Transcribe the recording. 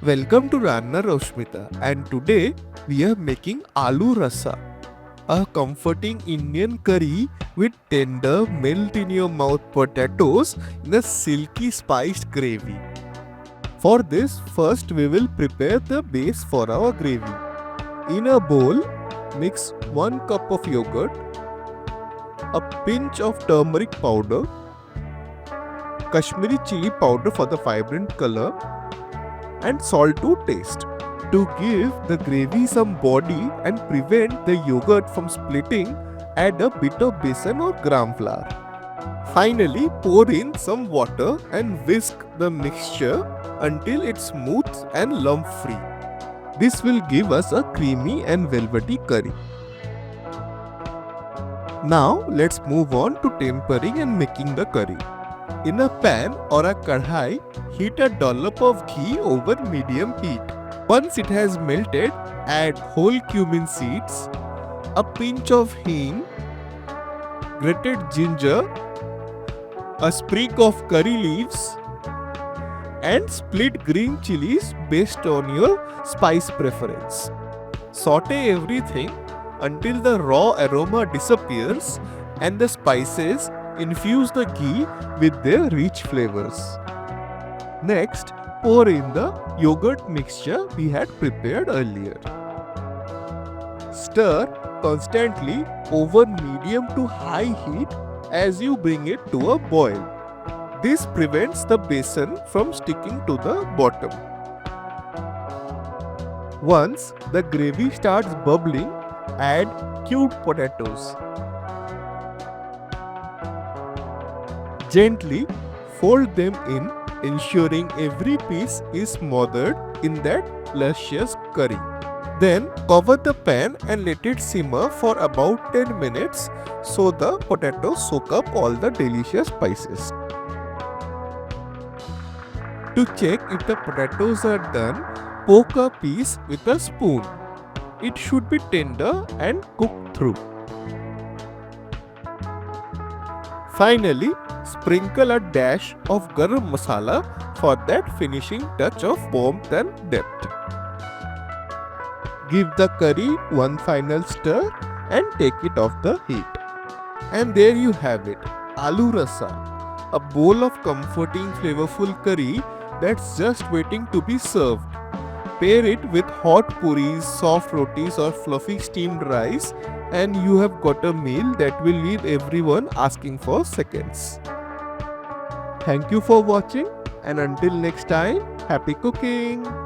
Welcome to Ranna Roshmita, and today we are making Aloo Rassa, a comforting Indian curry with tender melt in your mouth potatoes in a silky spiced gravy. For this, first we will prepare the base for our gravy. In a bowl, mix 1 cup of yogurt, a pinch of turmeric powder, Kashmiri chili powder for the vibrant color, and salt to taste. To give the gravy some body and prevent the yogurt from splitting, add a bit of besan or gram flour. Finally, pour in some water and whisk the mixture until it's smooth and lump free. This will give us a creamy and velvety curry. Now let's move on to tempering and making the curry. In a pan or a kadhai, heat a dollop of ghee over medium heat. Once it has melted, add whole cumin seeds, a pinch of hing, grated ginger, a sprig of curry leaves, and split green chilies based on your spice preference. Saute everything until the raw aroma disappears and the spices infuse the ghee with their rich flavors. Next, pour in the yogurt mixture we had prepared earlier. Stir constantly over medium to high heat as you bring it to a boil. This prevents the besan from sticking to the bottom. Once the gravy starts bubbling, add cubed potatoes. Gently fold them in, ensuring every piece is smothered in that luscious curry. Then cover the pan and let it simmer for about 10 minutes so the potatoes soak up all the delicious spices. To check if the potatoes are done, poke a piece with a spoon. It should be tender and cooked through. Finally, sprinkle a dash of garam masala for that finishing touch of warmth and depth. Give the curry one final stir and take it off the heat. And there you have it, Aloo Rassa, a bowl of comforting flavorful curry that's just waiting to be served. Pair it with hot puris, soft rotis or fluffy steamed rice and you have got a meal that will leave everyone asking for seconds. Thank you for watching and until next time, happy cooking!